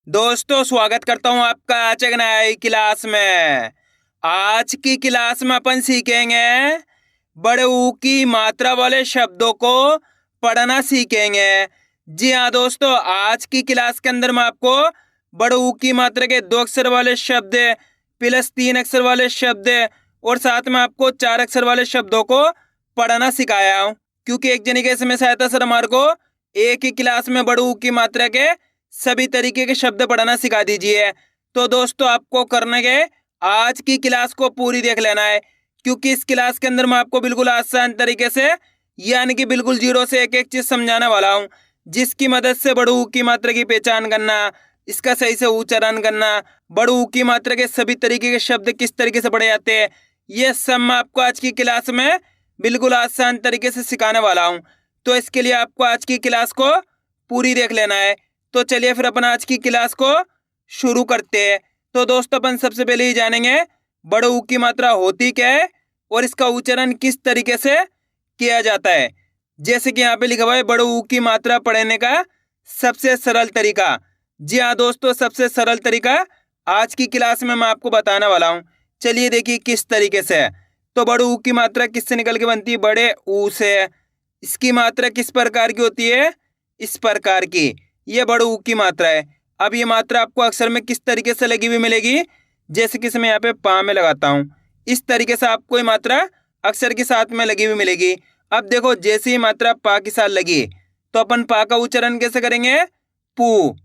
दोस्तों स्वागत करता हूं आपका आज एक नई क्लास में। आज की क्लास में अपन सीखेंगे बड़े ऊ की मात्रा वाले शब्दों को पढ़ना सीखेंगे। जी हाँ दोस्तों, आज की क्लास के अंदर मैं आपको बड़े ऊ की मात्रा के 2 अक्षर वाले शब्द प्लस 3 अक्षर वाले शब्द और साथ में आपको 4 अक्षर वाले शब्दों को पढ़ना सिखाया हूँ, क्योंकि एक जने के समय सहायता सर हमारे को एक ही क्लास में बड़े ऊ की मात्रा के सभी तरीके के शब्द पढ़ना सिखा दीजिए। तो दोस्तों आपको करने के आज की क्लास को पूरी देख लेना है, क्योंकि इस क्लास के अंदर मैं आपको बिल्कुल आसान तरीके से यानी कि बिल्कुल जीरो से एक एक चीज समझाने वाला हूँ, जिसकी मदद से बड़े ऊ की मात्रा की पहचान करना, इसका सही से उच्चारण करना, बड़े ऊ की मात्रा के सभी तरीके के शब्द किस तरीके से पढ़े जाते हैं, ये सब मैं आपको आज की क्लास में बिल्कुल आसान तरीके से सिखाने वाला हूँ। तो इसके लिए आपको आज की क्लास को पूरी देख लेना है। तो चलिए फिर अपन आज की क्लास को शुरू करते हैं। तो दोस्तों अपन सबसे पहले ही जानेंगे बड़े ऊ की मात्रा होती क्या है और इसका उच्चारण किस तरीके से किया जाता है। जैसे कि यहाँ पे लिखा हुआ है बड़े ऊ की मात्रा पढ़ने का सबसे सरल तरीका। जी हाँ दोस्तों, सबसे सरल तरीका आज की क्लास में मैं आपको बताने वाला हूँ। चलिए देखिए किस तरीके से। तो बड़े ऊ की मात्रा किससे निकल के बनती है? बड़े ऊ से। इसकी मात्रा किस प्रकार की होती है? इस प्रकार की। ये बड़े ऊ की मात्रा है। अब ये मात्रा आपको अक्षर में किस तरीके से लगी हुई मिलेगी? जैसे कि मैं यहाँ पे पा में लगाता हूँ, इस तरीके से आपको ये मात्रा अक्षर के साथ में लगी हुई मिलेगी। अब देखो जैसे ही मात्रा पा के साथ लगी तो अपन पा का उच्चारण कैसे करेंगे? पू।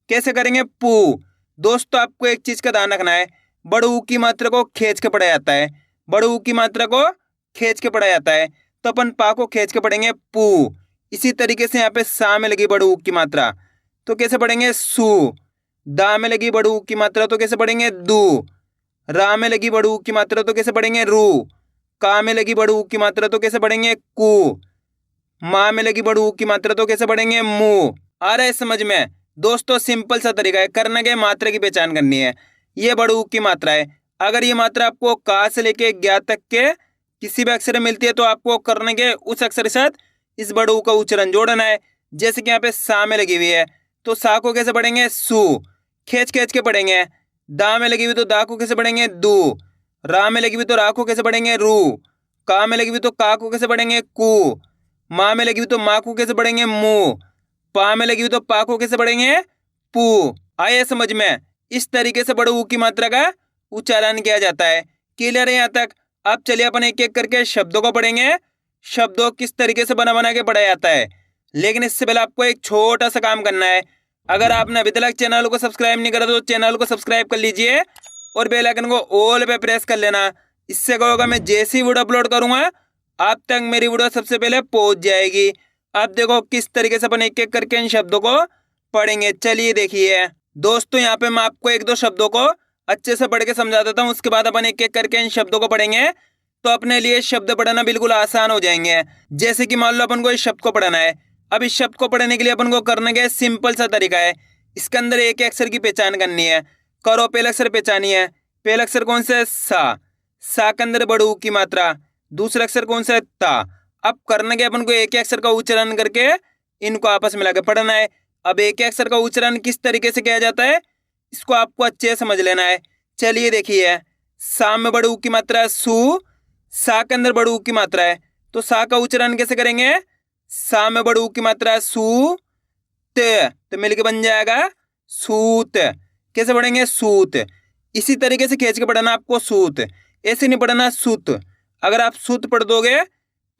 कैसे करेंगे? पू। दोस्तों आपको एक चीज का ध्यान रखना है, बड़े ऊ की मात्रा को खींच के पढ़ा जाता है। बड़े ऊ की मात्रा को खींच के पढ़ा जाता है, तो अपन पा को खींच के पढ़ेंगे पू। इसी तरीके से यहाँ पे सा में लगी बड़े ऊ की मात्रा तो कैसे पढ़ेंगे? सू। दा में लगी बड़े ऊ की मात्रा तो कैसे पढ़ेंगे? दू। रा में लगी बड़े ऊ की मात्रा तो कैसे पढ़ेंगे? रू। का में लगी बड़े ऊ की मात्रा तो कैसे पढ़ेंगे? कू। माँ में लगी बड़े ऊ की मात्रा तो कैसे पढ़ेंगे? मू। आ रहा है समझ में? दोस्तों सिंपल सा तरीका है, करने के मात्रा की पहचान करनी है। ये बड़े ऊ की मात्रा है। अगर ये मात्रा आपको का से लेके ज्ञा तक के किसी भी अक्षर में मिलती है तो आपको करने के उस अक्षर के साथ इस बड़े ऊ का उच्चारण जोड़ना है। जैसे कि यहाँ पे सा में लगी हुई है तो सा को कैसे पढ़ेंगे? सू। खींच खींच के पढ़ेंगे। दा में लगी हुई तो दा को कैसे पढ़ेंगे? दू। रा में लगी हुई तो रा को कैसे पढ़ेंगे? रू। का में लगी हुई तो का को कैसे पढ़ेंगे? कू। माँ में लगी हुई तो माँ को कैसे पढ़ेंगे? मू। पा में लगी हुई तो पा को कैसे पढ़ेंगे? पू। आए समझ में? इस तरीके से बड़े ऊ की मात्रा का उच्चारण किया जाता है। क्लियर है यहाँ तक? अब चलिए अपन एक एक करके शब्दों को पढ़ेंगे, शब्दों किस तरीके से बना बना के पढ़ा जाता है। लेकिन इससे पहले आपको एक छोटा सा काम करना है। अगर आपने अभी तक चैनल को सब्सक्राइब नहीं करा तो चैनल को सब्सक्राइब कर लीजिए और बेल आइकन को ऑल पे प्रेस कर लेना। इससे क्या होगा, मैं जैसी वीडियो अपलोड करूंगा आप तक मेरी वीडियो सबसे पहले पहुंच जाएगी। अब देखो किस तरीके से अपन एक एक करके इन शब्दों को पढ़ेंगे। चलिए देखिए दोस्तों, यहाँ पे मैं आपको एक दो शब्दों को अच्छे से पढ़ के समझा देता हूँ, उसके बाद अपन एक एक करके इन शब्दों को पढ़ेंगे तो अपने लिए शब्द पढ़ना बिल्कुल आसान हो जाएंगे। जैसे कि मान लो अपन को इस शब्द को पढ़ना है। अब इस शब्द को पढ़ने के लिए अपन को करने का सिंपल सा तरीका है, इसके अंदर एक अक्षर की पहचान करनी है। करो, पहला अक्षर पहचानी है। पहला अक्षर कौन सा है? सा। सा के अंदर बड़े ऊ की मात्रा। दूसरा अक्षर कौन सा है? ता। अब करने के अपन को एक अक्षर का उच्चारण करके इनको आपस में मिलाकर पढ़ना है। अब एक अक्षर का उच्चारण किस तरीके से किया जाता है इसको आपको अच्छे से समझ लेना है। चलिए देखिए, सा में बड़े ऊ की मात्रा है सू। सा के अंदर बड़े ऊ की मात्रा है तो सा का उच्चारण कैसे करेंगे? सा में बड़े ऊ की मात्रा है सू त, तो मिलके बन जाएगा सूत। कैसे पढ़ेंगे? सूत। इसी तरीके से खींच के पढ़ना आपको सूत, ऐसे नहीं पढ़ना सूत। अगर आप सूत पढ़ दोगे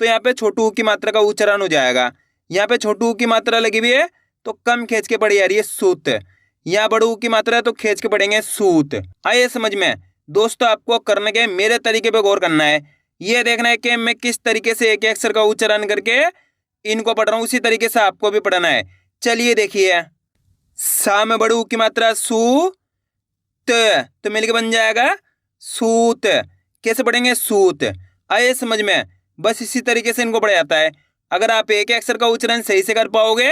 तो यहाँ पे छोटू की मात्रा का उच्चारण हो जाएगा। यहाँ पे छोटू की मात्रा लगी हुई है तो कम खींच के पढ़ी जा रही है सूत। यहाँ बड़ू की मात्रा है तो खींच के पढ़ेंगे सूत। आइए समझ में? दोस्तों आपको करने के मेरे तरीके पे गौर करना है, ये देखना है कि मैं किस तरीके से एक अक्षर का उच्चारण करके इनको पढ़ रहा हूँ, उसी तरीके से आपको भी पढ़ना है। चलिए देखिए, सा में बड़ू की मात्रा सू त, तो मिलके बन जाएगा सूत। कैसे पढ़ेंगे? सूत। आइए समझ में? बस इसी तरीके से इनको पढ़ा जाता है। अगर आप एक अक्षर का उच्चारण सही से कर पाओगे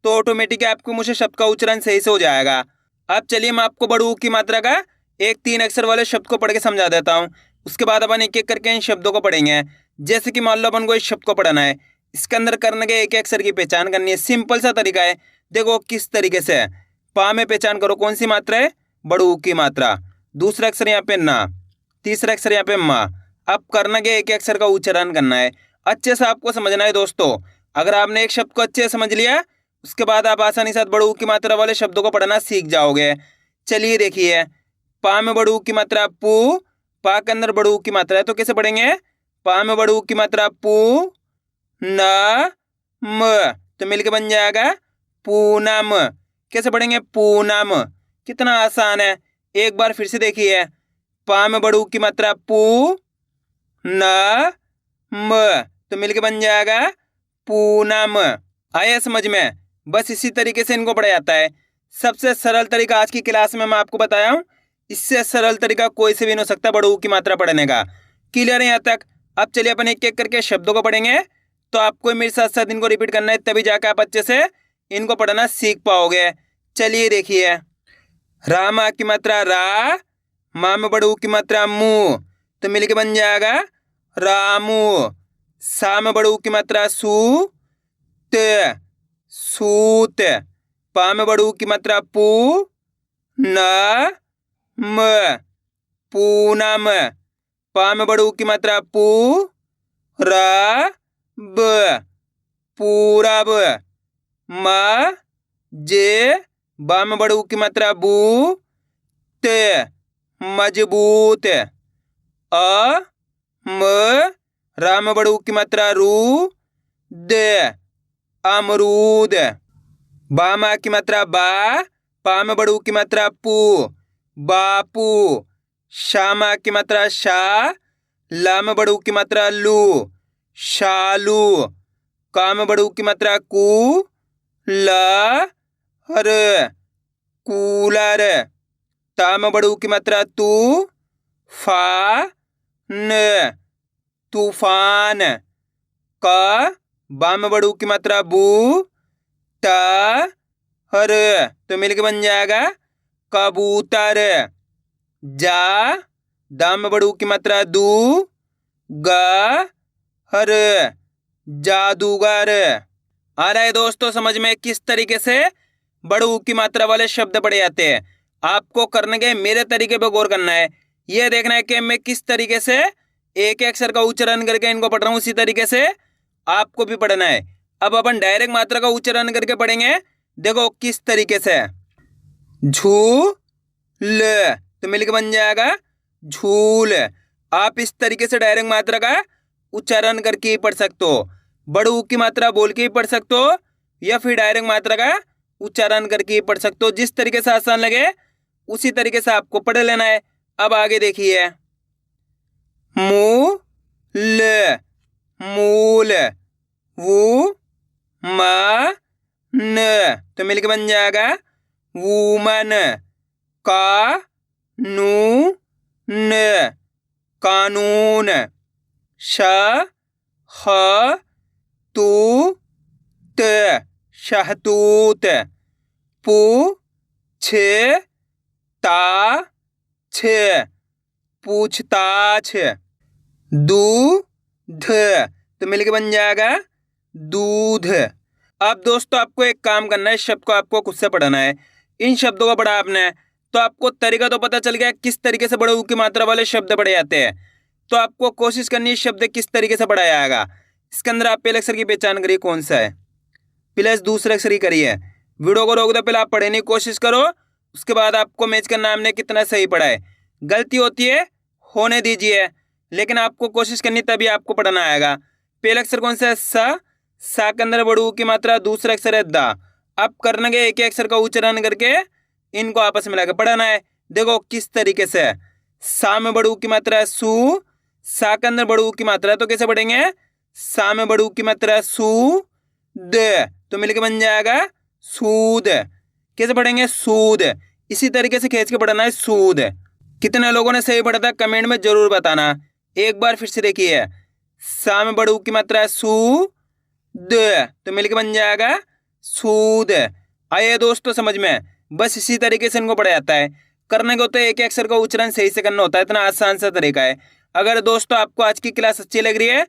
तो ऑटोमेटिक आपको मुझे शब्द का उच्चारण सही से हो जाएगा। अब चलिए मैं आपको बड़ू की मात्रा का एक 3 अक्षर वाले शब्द को पढ़ के समझा देता हूँ, उसके बाद अपन एक एक करके इन शब्दों को पढ़ेंगे। जैसे कि मान लो अपन को इस शब्द को पढ़ना है, इसके अंदर करने के एक अक्षर की पहचान करनी है। सिंपल सा तरीका है, देखो किस तरीके से। पा में पहचान करो कौन सी मात्रा है, बड़े ऊ की मात्रा। दूसरा अक्षर यहाँ पे ना, तीसरा अक्षर यहाँ पे मा। अब करना क्या, एक अक्षर का उच्चारण करना है। अच्छे से आपको समझना है दोस्तों। अगर आपने एक शब्द को अच्छे से समझ लिया, उसके बाद आप आसानी से बड़े ऊ की मात्रा वाले शब्दों को पढ़ना सीख जाओगे। चलिए देखिए, पा में बड़े ऊ की मात्रा पू, पा के अंदर बड़े ऊ की मात्रा है तो कैसे पढ़ेंगे, पा में बड़े ऊ की मात्रा पू न म, तो मिलके बन जाएगा पूनम। कैसे पढ़ेंगे, पूनम। कितना आसान है। एक बार फिर से देखिए, पा में बड़े ऊ की मात्रा पू न म, तो मिलके बन जाएगा पूनम। आया समझ में। बस इसी तरीके से इनको पढ़ा जाता है। सबसे सरल तरीका आज की क्लास में मैं आपको बताया हूँ। इससे सरल तरीका कोई से भी नहीं हो सकता बड़े ऊ की मात्रा पढ़ने का। क्लियर है यहाँ तक। अब चलिए अपन एक एक करके शब्दों को पढ़ेंगे। तो आपको मेरे साथ साथ इनको रिपीट करना है, तभी जाकर आप अच्छे से इनको पढ़ना सीख पाओगे। चलिए देखिए, रामा की मात्रा रा, मा में बड़े ऊ की मात्रा मु, तो मिलके बन जाएगा रामू। सा में बड़े ऊ की मात्रा सू, त सूत। पा में बड़े ऊ की मात्रा पू न म, पूनम। पा में बड़े ऊ की मात्रा पू र ब, पूरब। म जे, बा में बड़े ऊ की मात्रा बू, त मजबूत। अ म, रा में बड़े ऊ की मात्रा रू, द अमरूद। बा मा की मात्रा बा, पा में बड़े ऊ की मात्रा पू, बापू। शा मा की मात्रा शा, ला में बड़े ऊ की मात्रा लू, शालू। का में बड़े ऊ की मात्रा कू, ल र कूलर। ता में बड़े ऊ की मात्रा तू, फा न तूफान। क, बा में बड़े ऊ की मात्रा बू, ट र, तो मिलके बन जाएगा कबूतर। जा, दा में बड़े ऊ की मात्रा दू, ग र जादूगर। आ रहा है दोस्तों समझ में किस तरीके से बड़े ऊ की मात्रा वाले शब्द पढ़े जाते हैं। आपको करने के मेरे तरीके पे गौर करना है। यह देखना है कि मैं किस तरीके से एक अक्षर का उच्चारण करके इनको पढ़ रहा हूँ, उसी तरीके से आपको भी पढ़ना है। अब अपन डायरेक्ट मात्रा का उच्चारण करके पढ़ेंगे। देखो किस तरीके से, झू ल, तो मिलकर बन जाएगा झूल। आप इस तरीके से डायरेक्ट मात्रा का उच्चारण करके ही पढ़ सकते हो। बड़े ऊ की मात्रा बोल के ही पढ़ सकते हो, या फिर डायरेक्ट मात्रा का उच्चारण करके ही पढ़ सकते हो। जिस तरीके से आसान लगे उसी तरीके से आपको पढ़ लेना है। अब आगे देखिए, मूल, मूल। वू म न, तो मिलके बन जाएगा वूमन। का नू न, कानून। श ह तू त, शहतूत। पू छ ता छ, पूछताछ। दूध, तो मिलके बन जाएगा दूध। अब दोस्तों आपको एक काम करना है, इस शब्द को आपको खुद से पढ़ना है। इन शब्दों को पढ़ा आपने तो आपको तरीका तो पता चल गया किस तरीके से बड़े ऊ की मात्रा वाले शब्द पढ़े जाते हैं। तो आपको कोशिश करनी है शब्द किस तरीके से पढ़ा जाएगा। इसके अंदर आप पहले अक्षर की पहचान करिए कौन सा है, प्लस दूसरे अक्षर की करिए। वीडियो को रोक दो, पहले आप पढ़ने की कोशिश करो, उसके बाद आपको मैच करना हमने कितना सही पढ़ा है। गलती होती है होने दीजिए, लेकिन आपको कोशिश करनी तभी आपको पढ़ना आएगा। पहला अक्षर कौन सा है, सा के अंदर बड़े ऊ की मात्रा, दूसरा अक्षर है दा। अब करने के एक ही अक्षर का उच्चारण करके इनको आपस में मिलाकर पढ़ाना है। देखो किस तरीके से, सा में बड़े ऊ की मात्रा है सू, सा के अंदर बड़े ऊ की मात्रा है तो कैसे पढ़ेंगे, सा में बड़े ऊ की मात्रा है सू द, तो मिलके बन जाएगा सूद। कैसे पढ़ेंगे, सूद। इसी तरीके से खींच के पढ़ना है सूद। कितने लोगों ने सही पढ़ा था कमेंट में जरूर बताना। एक बार फिर से देखिए, सा में बड़े ऊ की मात्रा है सू द, तो मिलके बन जाएगा सूद। आइए दोस्तों समझ में, बस इसी तरीके से इनको पढ़ा जाता है। करने को तो एक एक अक्षर का उच्चारण सही से करना होता है, इतना आसान सा तरीका है। अगर दोस्तों आपको आज की क्लास अच्छी लग रही है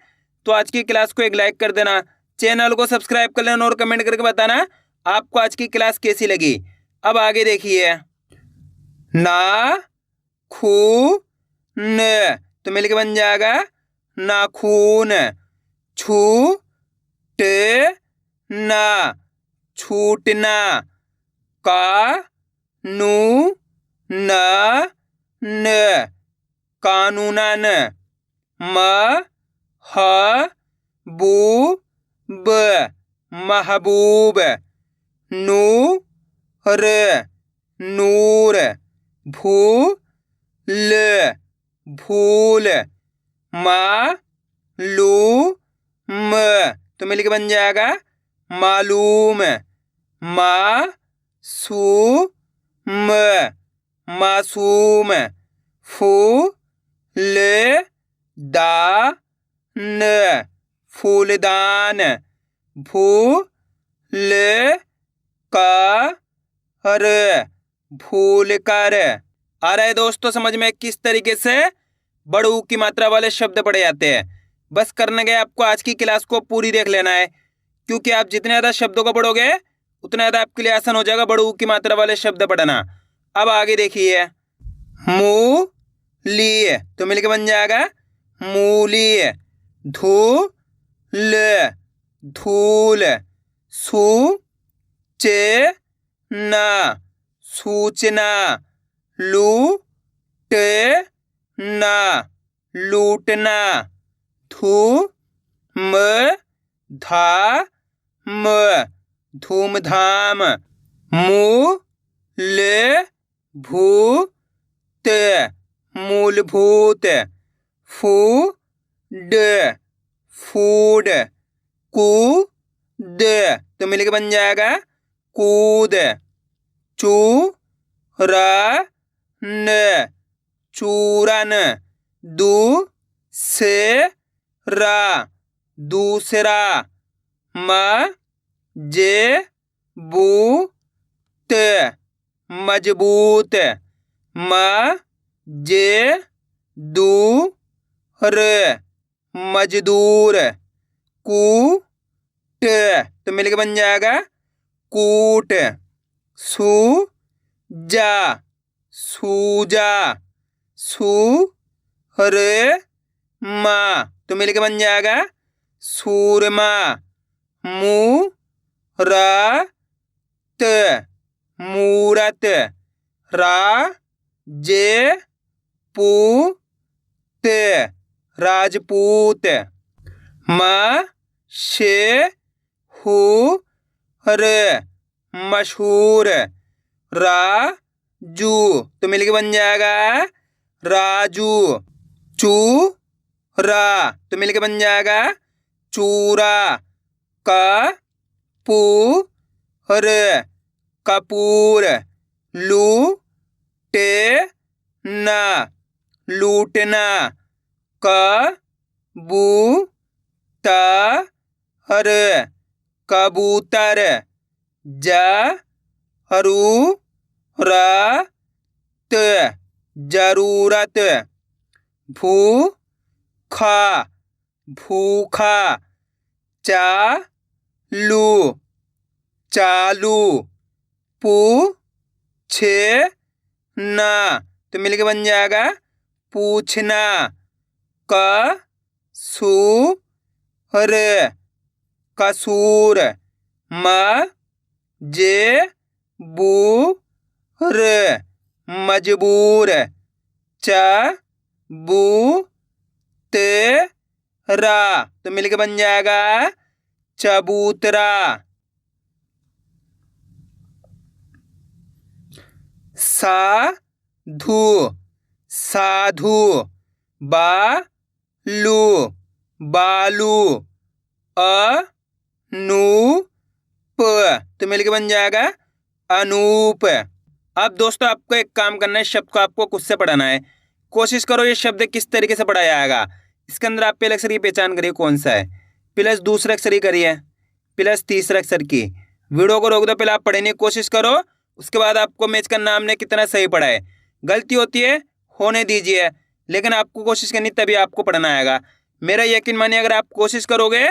तो आज की क्लास को एक लाइक कर देना, चैनल को सब्सक्राइब कर लेना और कमेंट करके बताना आपको आज की क्लास कैसी लगी। अब आगे देखिए, ना खू न, तो मिलके बन जाएगा नाखून। छू टे ना, छूटना। का नू न न, कानूनन। म ह बू ब, महबूब। नू र, नूर। भू ल, भूल। मा लू म, तो मिलके बन जाएगा मालूम। मा सू म, मासूम। फू ले दा न, फूलदान। भू ले का र, भूल कर। आ रहा है दोस्तों समझ में किस तरीके से बड़ू की मात्रा वाले शब्द पढ़े जाते हैं। बस करने गए आपको आज की क्लास को पूरी देख लेना है, क्योंकि आप जितने ज़्यादा शब्दों को पढ़ोगे उतना ज़्यादा आपके लिए आसान हो जाएगा बड़ू की मात्रा वाले शब्द पढ़ना। अब आगे देखिए, मुँह लिए, तो मिलके बन जाएगा मूली। धू ल, धूल। सू चे ना, सूचना। लू टे ना, लूटना। धू म धा म, धूमधाम। मू ले भू त, मूलभूत। फू ड, फूड। कू द, तो मिलके बन जाएगा कूद। चू रा न, चूरन। दू से रा, दूसरा। म जे बू त, मजबूत। म जे दू र, मजदूर। कू ट, तो मिलके बन जाएगा कूट। सू जा, सूजा। सू र मा, तो मिलके बन जाएगा सूरमा। मू रा त, मूरत। रा जे पू त, राजपूत। म शे हू र, मशहूर। रा जू, तो मिलके बन जाएगा राजू। चू रा, तो मिलके बन जाएगा चूरा। क पू र, कपूर। लू टे ना, लूटना। क बू त र, कबूतर। ज रू रा त, जरूरत। भू खा, भूखा। चा लू, चालू। पू छे ना, तो मिलके बन जाएगा पूछना। क सू र, कसूर। म जे बू र, मजबूर। च बू त रा, तो मिलके बन जाएगा चबूतरा। सा धू, साधु। बा लू, बालू। अ नू प, तो मिलके बन जाएगा अनूप। अब दोस्तों आपको एक काम करना है, शब्द को आपको खुद से पढ़ाना है। कोशिश करो ये शब्द किस तरीके से पढ़ाया जाएगा। इसके अंदर आप पहले अक्षर की पहचान करिए कौन सा है, प्लस दूसरे अक्षर की करिए, प्लस तीसरे अक्षर की। वीडियो को रोक दो, पहले आप पढ़ने की कोशिश करो, उसके बाद आपको मैच करना हमने कितना सही पढ़ा है। गलती होती है होने दीजिए, लेकिन आपको कोशिश करनी तभी आपको पढ़ना आएगा। मेरा यकीन मानिए अगर आप कोशिश करोगे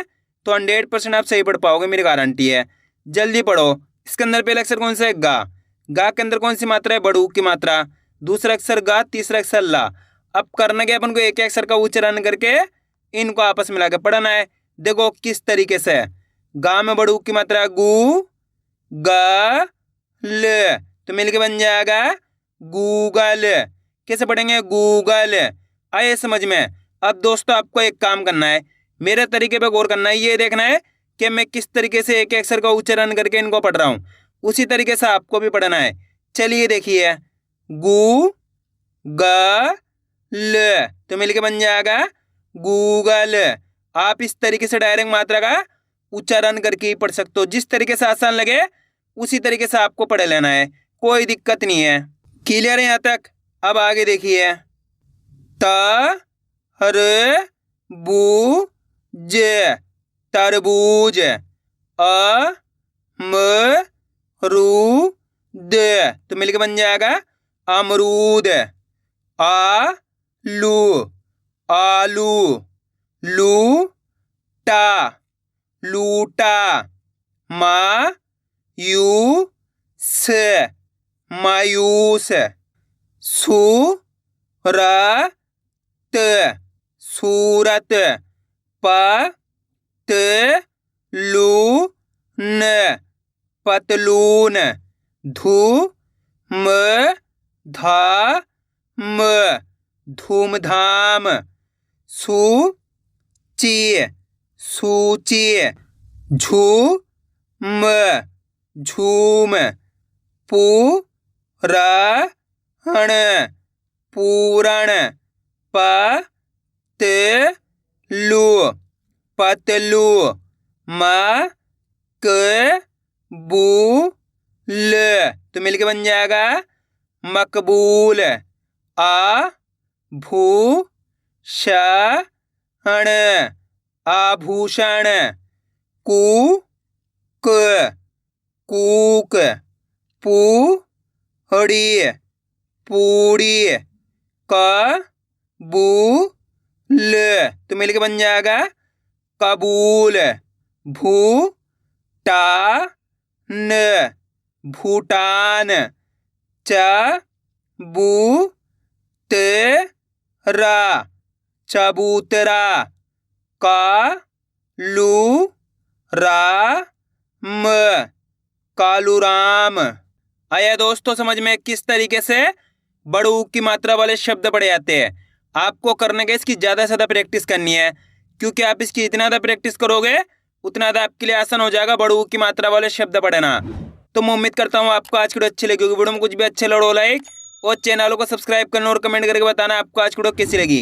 तो 100% आप सही पढ़ पाओगे, मेरी गारंटी है। जल्दी पढ़ो। इसके अंदर पहले अक्षर कौन सा है? गा। गा के अंदर कौन सी मात्रा है? बड़ू की मात्रा। दूसरा अक्षर गा, तीसरा अक्षर ला। अब करना क्या अपन को? एक अक्षर का उच्चारण करके इनको आपस में मिला के पढ़ना है। देखो किस तरीके से। गा में बड़ू की मात्रा गू ग ल, तो मिलके बन जाएगा गूगल। कैसे पढ़ेंगे? गूगल। आए समझ में? अब दोस्तों आपको एक काम करना है, मेरे तरीके पे गौर करना है। ये देखना है कि मैं किस तरीके से एक अक्षर का उच्चारण करके इनको पढ़ रहा हूँ, उसी तरीके से आपको भी पढ़ना है। चलिए देखिए, गू ग ल, तो मिलके बन जाएगा गूगल। आप इस तरीके से डायरेक्ट मात्रा का उच्चारण करके ही पढ़ सकते हो। जिस तरीके से आसान लगे उसी तरीके से आपको पढ़ लेना है, कोई दिक्कत नहीं है। क्लियर है यहाँ तक? अब आगे देखिए, त र बू ज, तरबूज। अ म रू द, तो मिलके बन जाएगा अमरूद। आ लू आलू। लू टा लूटा। मा यू स, मायूस। सू र त, सूरत। प त लू न, पतलून। धू म धा म, धूमधाम। सू ची सूची। झू म झूम। पू रा हण, पूरण। प त लू पतलू। म क बू ल, तो मिलके बन जाएगा मकबूल। आ भू ष हण, आभूषण। कू क कूक। पू हड़ी पूड़ी। क बू ल, तो मिलके बन जाएगा कबूल। भू टा न, भूटान। च बू त रा, चबूतरा। का लू रा म, कालूराम। आया दोस्तों समझ में किस तरीके से बड़ू की मात्रा वाले शब्द पढ़े जाते हैं? आपको करने के इसकी ज़्यादा से ज़्यादा प्रैक्टिस करनी है, क्योंकि आप इसकी इतना ज़्यादा प्रैक्टिस करोगे उतना ज़्यादा आपके लिए आसान हो जाएगा बड़ू की मात्रा वाले शब्द पढ़ना। तो मैं उम्मीद करता हूँ आपको आज की वीडियो अच्छी लगी होगी। वीडियो में कुछ भी अच्छे लड़ो लाइक और चैनल को सब्सक्राइब करना और कमेंट करके बताना आपको आज की वीडियो कैसी लगी।